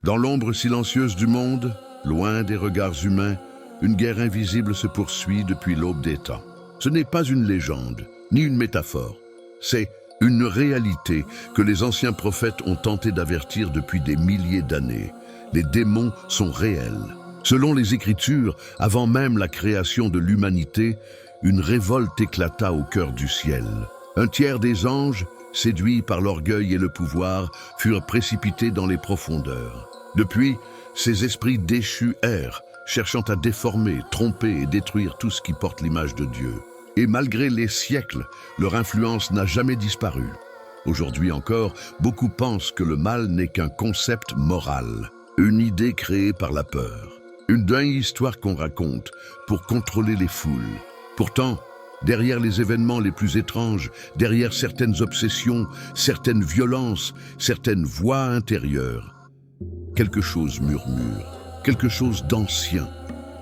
Dans l'ombre silencieuse du monde, loin des regards humains, une guerre invisible se poursuit depuis l'aube des temps. Ce n'est pas une légende, ni une métaphore. C'est une réalité que les anciens prophètes ont tenté d'avertir depuis des milliers d'années. Les démons sont réels. Selon les Écritures, avant même la création de l'humanité, une révolte éclata au cœur du ciel. Un tiers des anges, séduits par l'orgueil et le pouvoir, furent précipités dans les profondeurs. Depuis, ces esprits déchus errent, cherchant à déformer, tromper et détruire tout ce qui porte l'image de Dieu. Et malgré les siècles, leur influence n'a jamais disparu. Aujourd'hui encore, beaucoup pensent que le mal n'est qu'un concept moral, une idée créée par la peur. Une dingue histoire qu'on raconte pour contrôler les foules. Pourtant, derrière les événements les plus étranges, derrière certaines obsessions, certaines violences, certaines voix intérieures, quelque chose murmure, quelque chose d'ancien,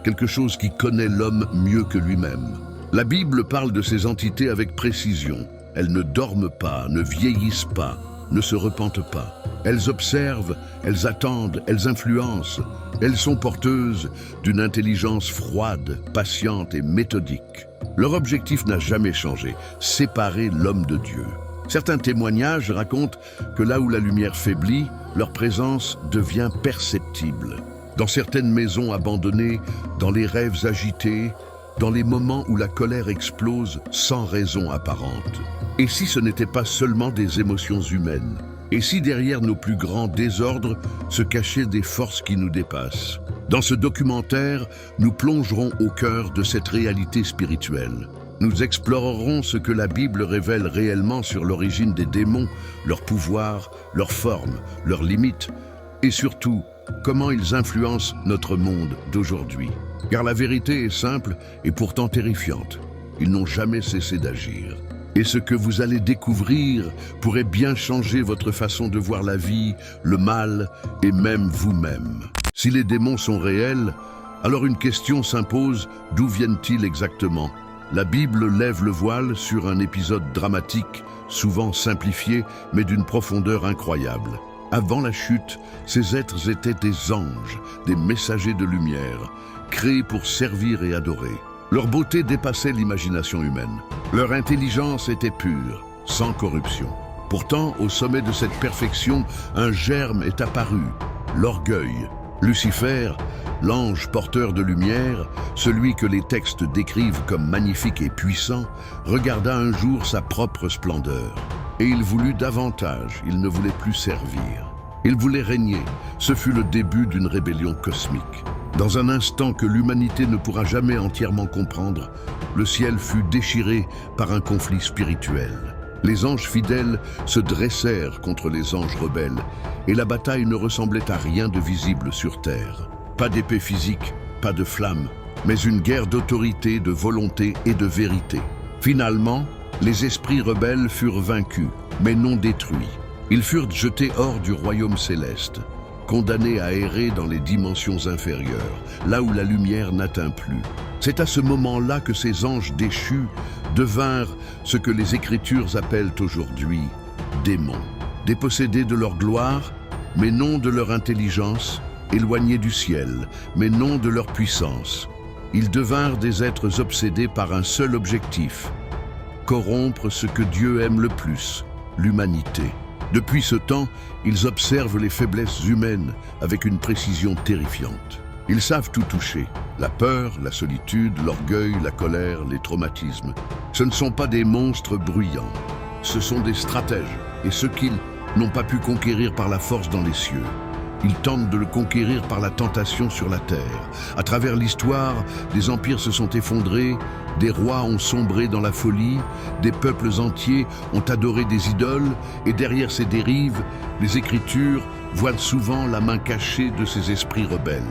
quelque chose qui connaît l'homme mieux que lui-même. La Bible parle de ces entités avec précision. Elles ne dorment pas, ne vieillissent pas, ne se repentent pas. Elles observent, elles attendent, elles influencent. Elles sont porteuses d'une intelligence froide, patiente et méthodique. Leur objectif n'a jamais changé, séparer l'homme de Dieu. Certains témoignages racontent que là où la lumière faiblit, leur présence devient perceptible. Dans certaines maisons abandonnées, dans les rêves agités, dans les moments où la colère explose sans raison apparente. Et si ce n'était pas seulement des émotions humaines? Et si derrière nos plus grands désordres se cachaient des forces qui nous dépassent? Dans ce documentaire, nous plongerons au cœur de cette réalité spirituelle. Nous explorerons ce que la Bible révèle réellement sur l'origine des démons, leur pouvoir, leur forme, leurs limites, et surtout, comment ils influencent notre monde d'aujourd'hui. Car la vérité est simple et pourtant terrifiante. Ils n'ont jamais cessé d'agir. Et ce que vous allez découvrir pourrait bien changer votre façon de voir la vie, le mal et même vous-même. Si les démons sont réels, alors une question s'impose, d'où viennent-ils exactement? La Bible lève le voile sur un épisode dramatique, souvent simplifié, mais d'une profondeur incroyable. Avant la chute, ces êtres étaient des anges, des messagers de lumière, créés pour servir et adorer. Leur beauté dépassait l'imagination humaine. Leur intelligence était pure, sans corruption. Pourtant, au sommet de cette perfection, un germe est apparu, l'orgueil. Lucifer, l'ange porteur de lumière, celui que les textes décrivent comme magnifique et puissant, regarda un jour sa propre splendeur. Et il voulut davantage, il ne voulait plus servir. Il voulait régner, ce fut le début d'une rébellion cosmique. Dans un instant que l'humanité ne pourra jamais entièrement comprendre, le ciel fut déchiré par un conflit spirituel. Les anges fidèles se dressèrent contre les anges rebelles, et la bataille ne ressemblait à rien de visible sur terre. Pas d'épée physique, pas de flamme, mais une guerre d'autorité, de volonté et de vérité. Finalement, les esprits rebelles furent vaincus, mais non détruits. Ils furent jetés hors du royaume céleste, condamnés à errer dans les dimensions inférieures, là où la lumière n'atteint plus. C'est à ce moment-là que ces anges déchus devinrent ce que les Écritures appellent aujourd'hui démons. Dépossédés de leur gloire, mais non de leur intelligence, éloignés du ciel, mais non de leur puissance. Ils devinrent des êtres obsédés par un seul objectif: corrompre ce que Dieu aime le plus, l'humanité. Depuis ce temps, ils observent les faiblesses humaines avec une précision terrifiante. Ils savent tout toucher: la peur, la solitude, l'orgueil, la colère, les traumatismes. Ce ne sont pas des monstres bruyants, ce sont des stratèges, et ceux qu'ils n'ont pas pu conquérir par la force dans les cieux. Ils tentent de le conquérir par la tentation sur la terre. À travers l'histoire, des empires se sont effondrés, des rois ont sombré dans la folie, des peuples entiers ont adoré des idoles, et derrière ces dérives, les Écritures voient souvent la main cachée de ces esprits rebelles.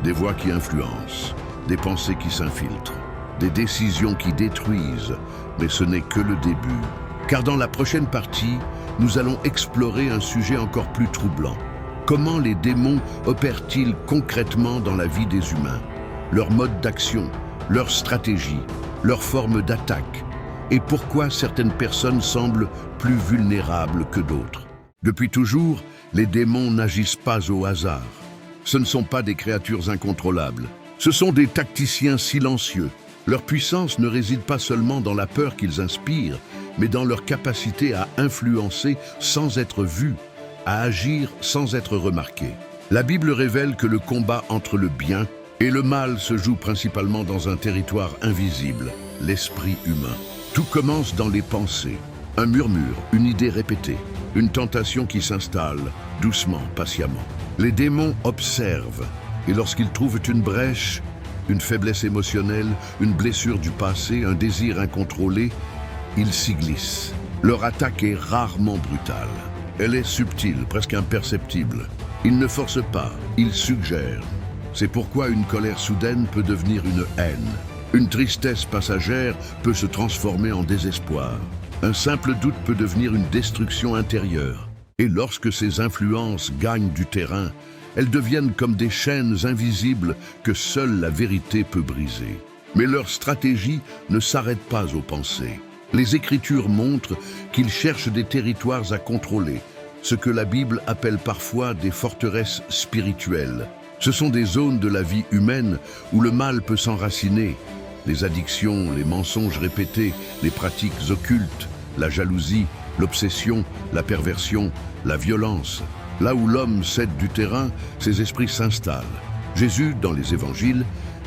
Des voix qui influencent, des pensées qui s'infiltrent, des décisions qui détruisent, mais ce n'est que le début. Car dans la prochaine partie, nous allons explorer un sujet encore plus troublant. Comment les démons opèrent-ils concrètement dans la vie des humains? Leur mode d'action, leur stratégie, leur forme d'attaque, et pourquoi certaines personnes semblent plus vulnérables que d'autres. Depuis toujours, les démons n'agissent pas au hasard. Ce ne sont pas des créatures incontrôlables. Ce sont des tacticiens silencieux. Leur puissance ne réside pas seulement dans la peur qu'ils inspirent, mais dans leur capacité à influencer sans être vus, à agir sans être remarqués. La Bible révèle que le combat entre le bien et le mal se joue principalement dans un territoire invisible, l'esprit humain. Tout commence dans les pensées. Un murmure, une idée répétée, une tentation qui s'installe, doucement, patiemment. Les démons observent, et lorsqu'ils trouvent une brèche, une faiblesse émotionnelle, une blessure du passé, un désir incontrôlé, ils s'y glissent. Leur attaque est rarement brutale. Elle est subtile, presque imperceptible. Ils ne forcent pas, ils suggèrent. C'est pourquoi une colère soudaine peut devenir une haine. Une tristesse passagère peut se transformer en désespoir. Un simple doute peut devenir une destruction intérieure. Et lorsque ces influences gagnent du terrain, elles deviennent comme des chaînes invisibles que seule la vérité peut briser. Mais leur stratégie ne s'arrête pas aux pensées. Les Écritures montrent qu'ils cherchent des territoires à contrôler, ce que la Bible appelle parfois des forteresses spirituelles. Ce sont des zones de la vie humaine où le mal peut s'enraciner. Les addictions, les mensonges répétés, les pratiques occultes, la jalousie, l'obsession, la perversion, la violence. Là où l'homme cède du terrain, ces esprits s'installent. Jésus, dans les évangiles,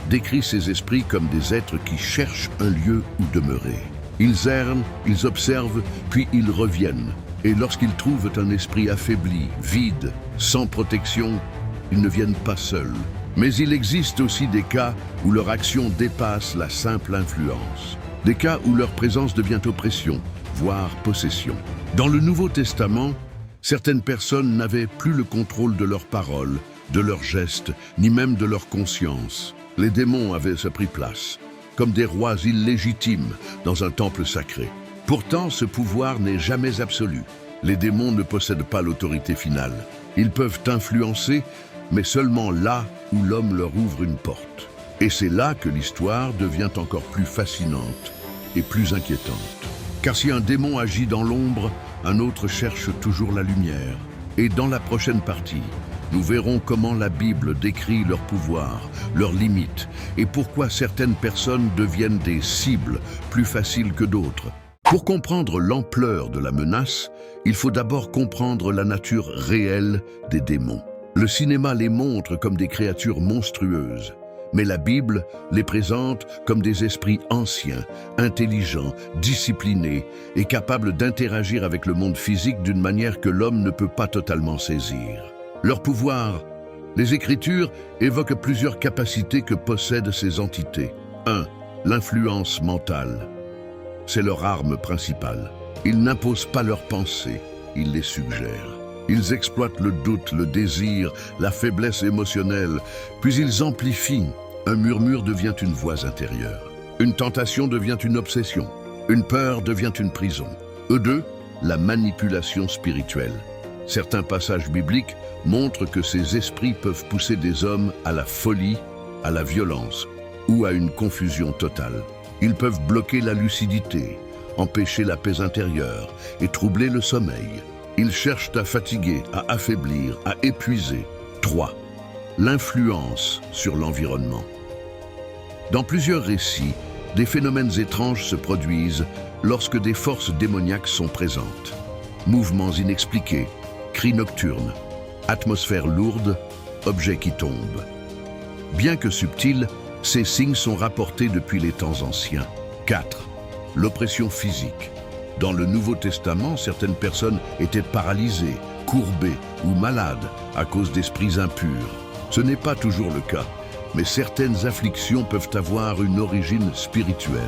décrit ces esprits comme des êtres qui cherchent un lieu où demeurer. Ils errent, ils observent, puis ils reviennent. Et lorsqu'ils trouvent un esprit affaibli, vide, sans protection, ils ne viennent pas seuls. Mais il existe aussi des cas où leur action dépasse la simple influence. Des cas où leur présence devient oppression, voire possession. Dans le Nouveau Testament, certaines personnes n'avaient plus le contrôle de leurs paroles, de leurs gestes, ni même de leur conscience. Les démons avaient pris place, comme des rois illégitimes dans un temple sacré. Pourtant, ce pouvoir n'est jamais absolu. Les démons ne possèdent pas l'autorité finale. Ils peuvent influencer, mais seulement là où l'homme leur ouvre une porte. Et c'est là que l'histoire devient encore plus fascinante et plus inquiétante. Car si un démon agit dans l'ombre, un autre cherche toujours la lumière. Et dans la prochaine partie, nous verrons comment la Bible décrit leur pouvoir, leurs limites, et pourquoi certaines personnes deviennent des cibles plus faciles que d'autres. Pour comprendre l'ampleur de la menace, il faut d'abord comprendre la nature réelle des démons. Le cinéma les montre comme des créatures monstrueuses, mais la Bible les présente comme des esprits anciens, intelligents, disciplinés et capables d'interagir avec le monde physique d'une manière que l'homme ne peut pas totalement saisir. Leur pouvoir, les Écritures évoquent plusieurs capacités que possèdent ces entités. 1. L'influence mentale. C'est leur arme principale. Ils n'imposent pas leurs pensées, ils les suggèrent. Ils exploitent le doute, le désir, la faiblesse émotionnelle, puis ils amplifient. Un murmure devient une voix intérieure. Une tentation devient une obsession. Une peur devient une prison. 2. La manipulation spirituelle. Certains passages bibliques montrent que ces esprits peuvent pousser des hommes à la folie, à la violence ou à une confusion totale. Ils peuvent bloquer la lucidité, empêcher la paix intérieure et troubler le sommeil. Ils cherchent à fatiguer, à affaiblir, à épuiser. 3. L'influence sur l'environnement. Dans plusieurs récits, des phénomènes étranges se produisent lorsque des forces démoniaques sont présentes. Mouvements inexpliqués, cris nocturnes, atmosphère lourde, objets qui tombent. Bien que subtils, ces signes sont rapportés depuis les temps anciens. 4. L'oppression physique. Dans le Nouveau Testament, certaines personnes étaient paralysées, courbées ou malades à cause d'esprits impurs. Ce n'est pas toujours le cas, mais certaines afflictions peuvent avoir une origine spirituelle.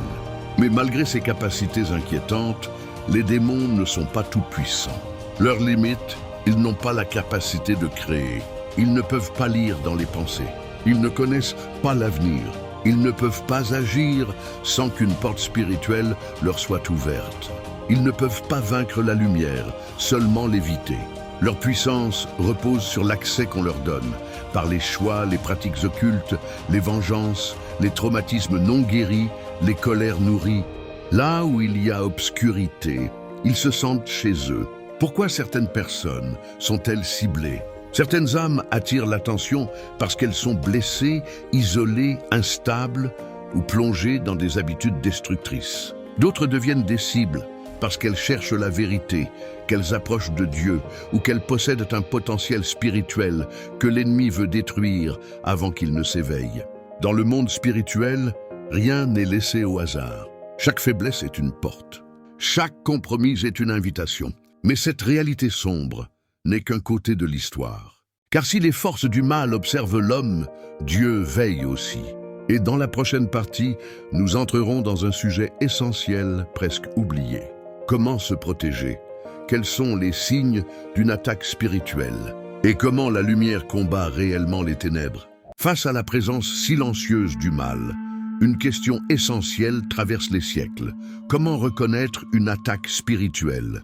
Mais malgré ces capacités inquiétantes, les démons ne sont pas tout-puissants. Leurs limites, ils n'ont pas la capacité de créer. Ils ne peuvent pas lire dans les pensées. Ils ne connaissent pas l'avenir. Ils ne peuvent pas agir sans qu'une porte spirituelle leur soit ouverte. Ils ne peuvent pas vaincre la lumière, seulement l'éviter. Leur puissance repose sur l'accès qu'on leur donne, par les choix, les pratiques occultes, les vengeances, les traumatismes non guéris, les colères nourries. Là où il y a obscurité, ils se sentent chez eux. Pourquoi certaines personnes sont-elles ciblées? Certaines âmes attirent l'attention parce qu'elles sont blessées, isolées, instables ou plongées dans des habitudes destructrices. D'autres deviennent des cibles parce qu'elles cherchent la vérité, qu'elles approchent de Dieu ou qu'elles possèdent un potentiel spirituel que l'ennemi veut détruire avant qu'il ne s'éveille. Dans le monde spirituel, rien n'est laissé au hasard. Chaque faiblesse est une porte. Chaque compromis est une invitation. Mais cette réalité sombre n'est qu'un côté de l'histoire. Car si les forces du mal observent l'homme, Dieu veille aussi. Et dans la prochaine partie, nous entrerons dans un sujet essentiel, presque oublié. Comment se protéger? Quels sont les signes d'une attaque spirituelle? Et comment la lumière combat réellement les ténèbres? Face à la présence silencieuse du mal, une question essentielle traverse les siècles. Comment reconnaître une attaque spirituelle?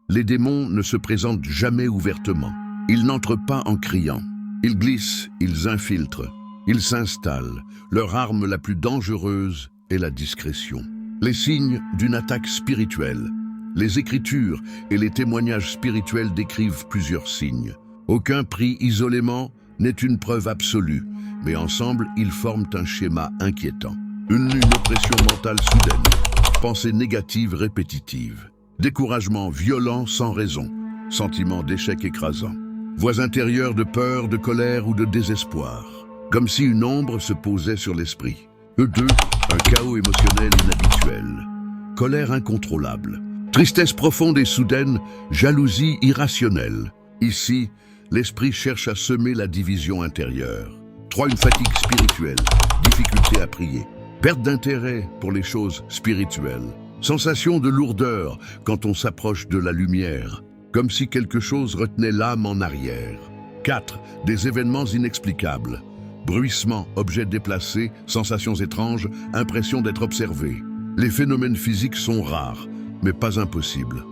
Les démons ne se présentent jamais ouvertement. Ils n'entrent pas en criant. Ils glissent, ils infiltrent, ils s'installent. Leur arme la plus dangereuse est la discrétion. Les signes d'une attaque spirituelle. Les Écritures et les témoignages spirituels décrivent plusieurs signes. Aucun pris isolément n'est une preuve absolue, mais ensemble, ils forment un schéma inquiétant. Une oppression mentale soudaine, pensées négatives répétitives, découragement violent sans raison, sentiment d'échec écrasant, voix intérieures de peur, de colère ou de désespoir, comme si une ombre se posait sur l'esprit. Eux deux, un chaos émotionnel inhabituel, colère incontrôlable, tristesse profonde et soudaine, jalousie irrationnelle. Ici, l'esprit cherche à semer la division intérieure. 3. Une fatigue spirituelle, difficulté à prier, perte d'intérêt pour les choses spirituelles, sensation de lourdeur quand on s'approche de la lumière, comme si quelque chose retenait l'âme en arrière. 4. Des événements inexplicables, bruissements, objets déplacés, sensations étranges, impression d'être observé. Les phénomènes physiques sont rares, mais pas impossibles.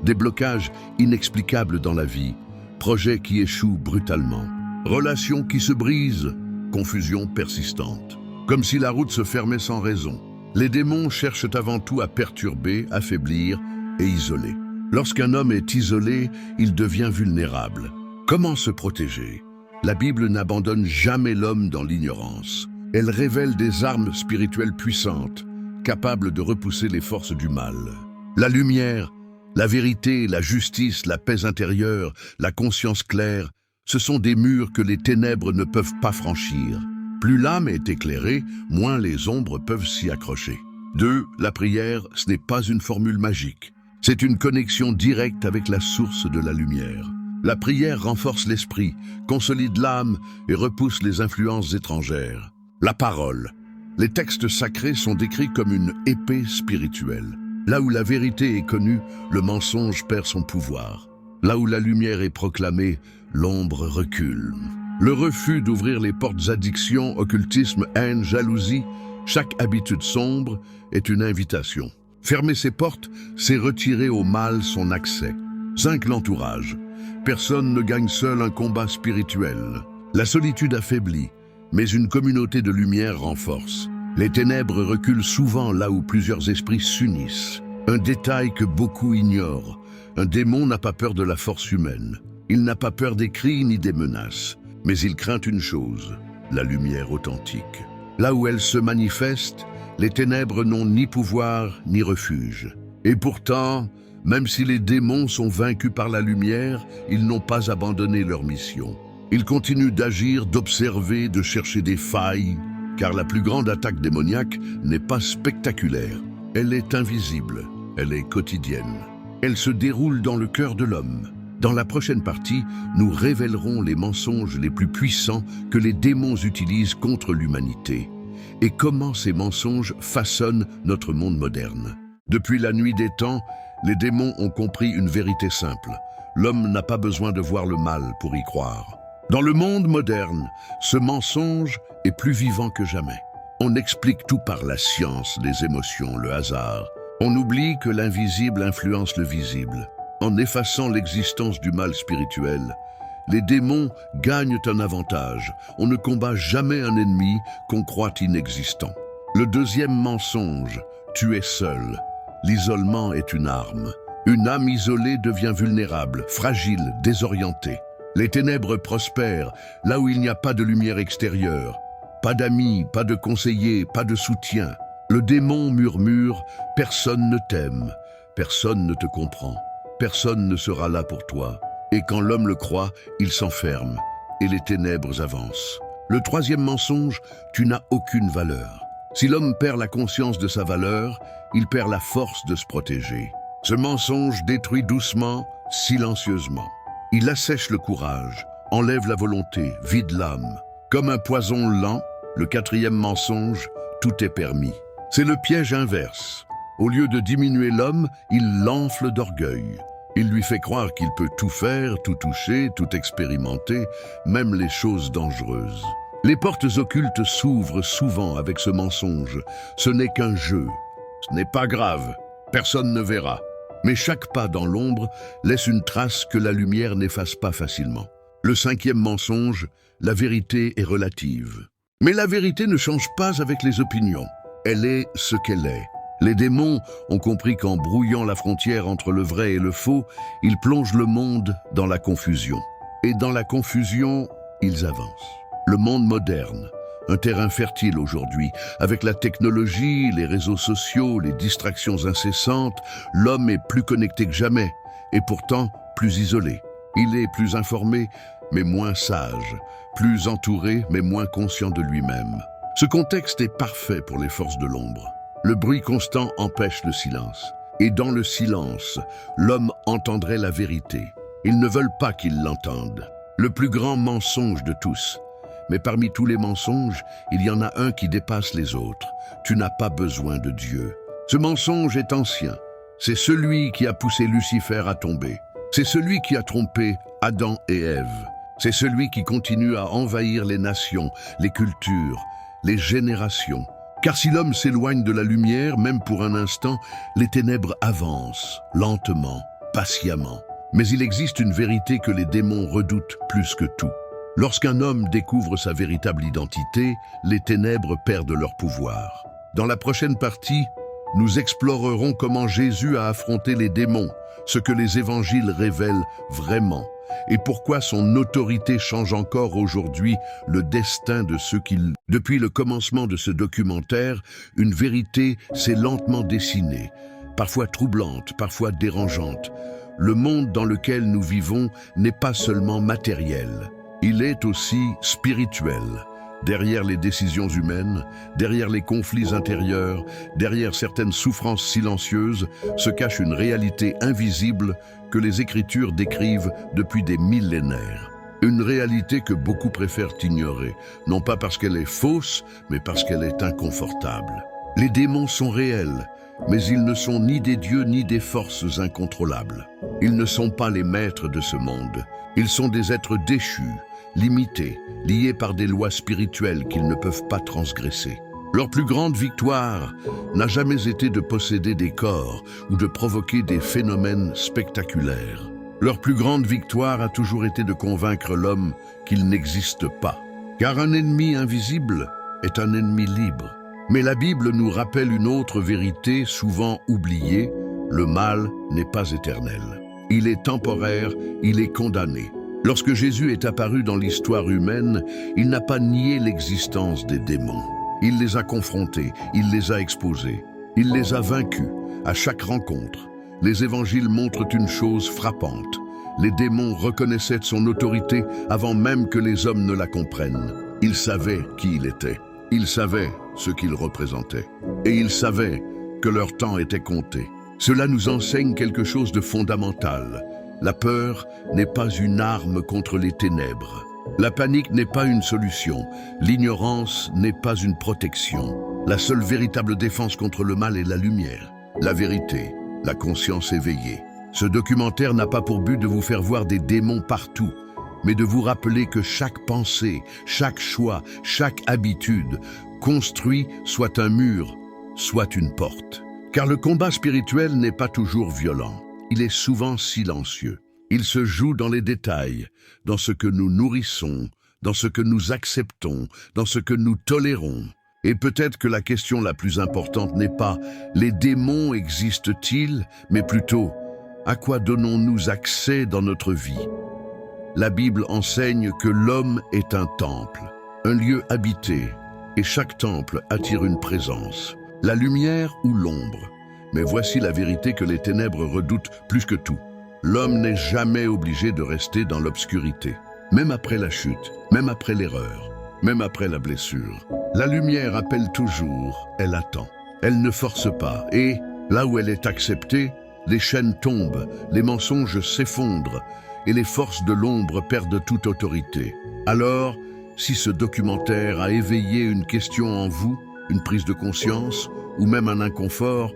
Des blocages inexplicables dans la vie, projets qui échouent brutalement, relations qui se brisent, confusion persistante. Comme si la route se fermait sans raison. Les démons cherchent avant tout à perturber, affaiblir et isoler. Lorsqu'un homme est isolé, il devient vulnérable. Comment se protéger? La Bible n'abandonne jamais l'homme dans l'ignorance. Elle révèle des armes spirituelles puissantes, capables de repousser les forces du mal. La lumière, la vérité, la justice, la paix intérieure, la conscience claire, ce sont des murs que les ténèbres ne peuvent pas franchir. Plus l'âme est éclairée, moins les ombres peuvent s'y accrocher. 2. La prière, ce n'est pas une formule magique. C'est une connexion directe avec la source de la lumière. La prière renforce l'esprit, consolide l'âme et repousse les influences étrangères. La parole. Les textes sacrés sont décrits comme une épée spirituelle. Là où la vérité est connue, le mensonge perd son pouvoir. Là où la lumière est proclamée, l'ombre recule. Le refus d'ouvrir les portes addiction, occultisme, haine, jalousie, chaque habitude sombre est une invitation. Fermer ses portes, c'est retirer au mal son accès. 5. L'entourage. Personne ne gagne seul un combat spirituel. La solitude affaiblit, mais une communauté de lumière renforce. Les ténèbres reculent souvent là où plusieurs esprits s'unissent. Un détail que beaucoup ignorent. Un démon n'a pas peur de la force humaine. Il n'a pas peur des cris ni des menaces. Mais il craint une chose, la lumière authentique. Là où elle se manifeste, les ténèbres n'ont ni pouvoir ni refuge. Et pourtant, même si les démons sont vaincus par la lumière, ils n'ont pas abandonné leur mission. Ils continuent d'agir, d'observer, de chercher des failles, car la plus grande attaque démoniaque n'est pas spectaculaire. Elle est invisible, elle est quotidienne. Elle se déroule dans le cœur de l'homme. Dans la prochaine partie, nous révélerons les mensonges les plus puissants que les démons utilisent contre l'humanité et comment ces mensonges façonnent notre monde moderne. Depuis la nuit des temps, les démons ont compris une vérité simple. L'homme n'a pas besoin de voir le mal pour y croire. Dans le monde moderne, ce mensonge est plus vivant que jamais. On explique tout par la science, les émotions, le hasard. On oublie que l'invisible influence le visible. En effaçant l'existence du mal spirituel, les démons gagnent un avantage. On ne combat jamais un ennemi qu'on croit inexistant. Le deuxième mensonge, tu es seul. L'isolement est une arme. Une âme isolée devient vulnérable, fragile, désorientée. Les ténèbres prospèrent là où il n'y a pas de lumière extérieure. Pas d'amis, pas de conseillers, pas de soutien. Le démon murmure « Personne ne t'aime, personne ne te comprend, personne ne sera là pour toi ». Et quand l'homme le croit, il s'enferme et les ténèbres avancent. Le troisième mensonge, tu n'as aucune valeur. Si l'homme perd la conscience de sa valeur, il perd la force de se protéger. Ce mensonge détruit doucement, silencieusement. Il assèche le courage, enlève la volonté, vide l'âme. Comme un poison lent, le quatrième mensonge, tout est permis. C'est le piège inverse. Au lieu de diminuer l'homme, il l'enfle d'orgueil. Il lui fait croire qu'il peut tout faire, tout toucher, tout expérimenter, même les choses dangereuses. Les portes occultes s'ouvrent souvent avec ce mensonge. Ce n'est qu'un jeu. Ce n'est pas grave. Personne ne verra. Mais chaque pas dans l'ombre laisse une trace que la lumière n'efface pas facilement. Le cinquième mensonge, la vérité est relative. Mais la vérité ne change pas avec les opinions. Elle est ce qu'elle est. Les démons ont compris qu'en brouillant la frontière entre le vrai et le faux, ils plongent le monde dans la confusion. Et dans la confusion, ils avancent. Le monde moderne, un terrain fertile aujourd'hui, avec la technologie, les réseaux sociaux, les distractions incessantes, l'homme est plus connecté que jamais, et pourtant plus isolé. Il est plus informé, mais moins sage, plus entouré, mais moins conscient de lui-même. Ce contexte est parfait pour les forces de l'ombre. Le bruit constant empêche le silence. Et dans le silence, l'homme entendrait la vérité. Ils ne veulent pas qu'ils l'entendent. Le plus grand mensonge de tous. Mais parmi tous les mensonges, il y en a un qui dépasse les autres. Tu n'as pas besoin de Dieu. Ce mensonge est ancien. C'est celui qui a poussé Lucifer à tomber. C'est celui qui a trompé Adam et Ève. C'est celui qui continue à envahir les nations, les cultures, les générations. Car si l'homme s'éloigne de la lumière, même pour un instant, les ténèbres avancent, lentement, patiemment. Mais il existe une vérité que les démons redoutent plus que tout. Lorsqu'un homme découvre sa véritable identité, les ténèbres perdent leur pouvoir. Dans la prochaine partie, nous explorerons comment Jésus a affronté les démons, ce que les évangiles révèlent vraiment, et pourquoi son autorité change encore aujourd'hui le destin de ceux qui... Depuis le commencement de ce documentaire, une vérité s'est lentement dessinée, parfois troublante, parfois dérangeante. Le monde dans lequel nous vivons n'est pas seulement matériel, il est aussi spirituel. Derrière les décisions humaines, derrière les conflits intérieurs, derrière certaines souffrances silencieuses, se cache une réalité invisible que les Écritures décrivent depuis des millénaires. Une réalité que beaucoup préfèrent ignorer, non pas parce qu'elle est fausse, mais parce qu'elle est inconfortable. Les démons sont réels, mais ils ne sont ni des dieux ni des forces incontrôlables. Ils ne sont pas les maîtres de ce monde. Ils sont des êtres déchus, limités, liés par des lois spirituelles qu'ils ne peuvent pas transgresser. Leur plus grande victoire n'a jamais été de posséder des corps ou de provoquer des phénomènes spectaculaires. Leur plus grande victoire a toujours été de convaincre l'homme qu'il n'existe pas. Car un ennemi invisible est un ennemi libre. Mais la Bible nous rappelle une autre vérité souvent oubliée, le mal n'est pas éternel. Il est temporaire, il est condamné. Lorsque Jésus est apparu dans l'histoire humaine, il n'a pas nié l'existence des démons. Il les a confrontés, il les a exposés, il les a vaincus à chaque rencontre. Les évangiles montrent une chose frappante. Les démons reconnaissaient son autorité avant même que les hommes ne la comprennent. Ils savaient qui il était, ils savaient ce qu'il représentait, et ils savaient que leur temps était compté. Cela nous enseigne quelque chose de fondamental. La peur n'est pas une arme contre les ténèbres. La panique n'est pas une solution. L'ignorance n'est pas une protection. La seule véritable défense contre le mal est la lumière, la vérité, la conscience éveillée. Ce documentaire n'a pas pour but de vous faire voir des démons partout, mais de vous rappeler que chaque pensée, chaque choix, chaque habitude construit soit un mur, soit une porte. Car le combat spirituel n'est pas toujours violent. Il est souvent silencieux. Il se joue dans les détails, dans ce que nous nourrissons, dans ce que nous acceptons, dans ce que nous tolérons. Et peut-être que la question la plus importante n'est pas « les démons existent-ils ?» mais plutôt « à quoi donnons-nous accès dans notre vie ?» La Bible enseigne que l'homme est un temple, un lieu habité, et chaque temple attire une présence, la lumière ou l'ombre. Mais voici la vérité que les ténèbres redoutent plus que tout. L'homme n'est jamais obligé de rester dans l'obscurité, même après la chute, même après l'erreur, même après la blessure. La lumière appelle toujours, elle attend. Elle ne force pas, et là où elle est acceptée, les chaînes tombent, les mensonges s'effondrent, et les forces de l'ombre perdent toute autorité. Alors, si ce documentaire a éveillé une question en vous, une prise de conscience, ou même un inconfort,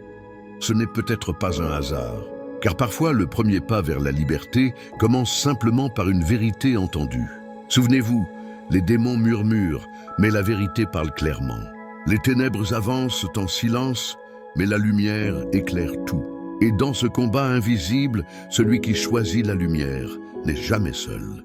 ce n'est peut-être pas un hasard. Car parfois, le premier pas vers la liberté commence simplement par une vérité entendue. Souvenez-vous, les démons murmurent, mais la vérité parle clairement. Les ténèbres avancent en silence, mais la lumière éclaire tout. Et dans ce combat invisible, celui qui choisit la lumière n'est jamais seul.